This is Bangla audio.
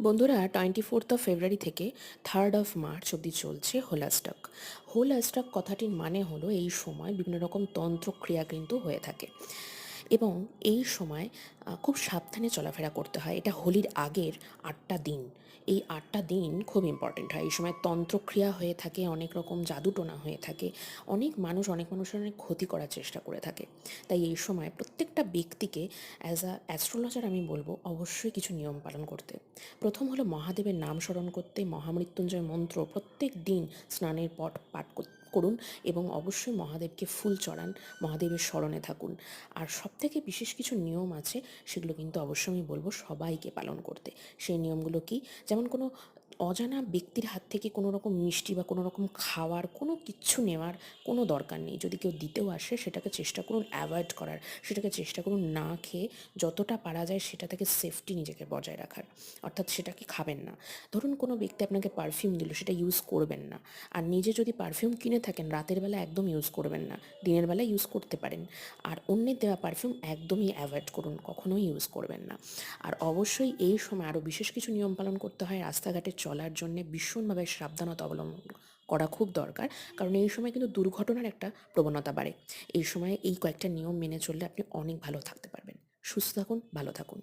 বন্ধুরা, 24 ফেব্রুয়ারি থেকে 3 মার্চ অবধি চলছে হোলা স্টক। হোলা স্টক কথাটির মানে হলো এই সময় বিভিন্ন রকম তন্ত্রক্রিয়া কিন্তু হয়ে থাকে এবং এই সময় খুব সাবধানে চলাফেরা করতে হয়। এটা হোলির আগের 8টা দিন, এই 8টা দিন খুব ইম্পর্টেন্ট হয়। এই সময় তন্ত্রক্রিয়া হয়ে থাকে, অনেক রকম জাদুটোনা হয়ে থাকে, অনেক মানুষের অনেক ক্ষতি করার চেষ্টা করে থাকে। তাই এই সময় প্রত্যেকটা ব্যক্তিকে অ্যাজ আ অ্যাস্ট্রোলজার আমি বলবো অবশ্যই কিছু নিয়ম পালন করতে। প্রথম হলো মহাদেবের নাম স্মরণ করতে, মহামৃত্যুঞ্জয় মন্ত্র প্রত্যেক দিন স্নানের পর পাঠ করুন এবং অবশ্যই মহাদেবকে ফুল চড়ান, মহাদেবের স্মরণে থাকুন। আর সবথেকে বিশেষ কিছু নিয়ম আছে, সেগুলো কিন্তু অবশ্যই আমি বলবো সবাইকে পালন করতে। সেই নিয়মগুলো কি? যেমন কোনো অজানা ব্যক্তির হাত থেকে কোনো রকম মিষ্টি বা কোনো রকম খাওয়ার কোনো কিচ্ছু নেওয়ার কোনো দরকার নেই। যদি কেউ দিতেও আসে সেটাকে চেষ্টা করুন অ্যাভয়েড করার, সেটাকে চেষ্টা করুন না খেয়ে যতটা পারা যায় সেটা থেকে সেফটি নিজেকে বজায় রাখার, অর্থাৎ সেটাকে খাবেন না। ধরুন কোনো ব্যক্তি আপনাকে পারফিউম দিল, সেটা ইউজ করবেন না। আর নিজে যদি পারফিউম কিনে থাকেন, রাতের বেলা একদম ইউজ করবেন না, দিনের বেলা ইউজ করতে পারেন। আর অন্যের দেওয়া পারফিউম একদমই অ্যাভয়েড করুন, কখনোই ইউজ করবেন না। আর অবশ্যই এই সময় আরও বিশেষ কিছু নিয়ম পালন করতে হয়। রাস্তাঘাটে চলার জন্যে ভীষণভাবে সাবধানতা অবলম্বন করা খুব দরকার, কারণ এই সময় কিন্তু দুর্ঘটনার একটা প্রবণতা বাড়ে। এই সময়ে এই কয়েকটা নিয়ম মেনে চললে আপনি অনেক ভালো থাকতে পারবেন। সুস্থ থাকুন, ভালো থাকুন।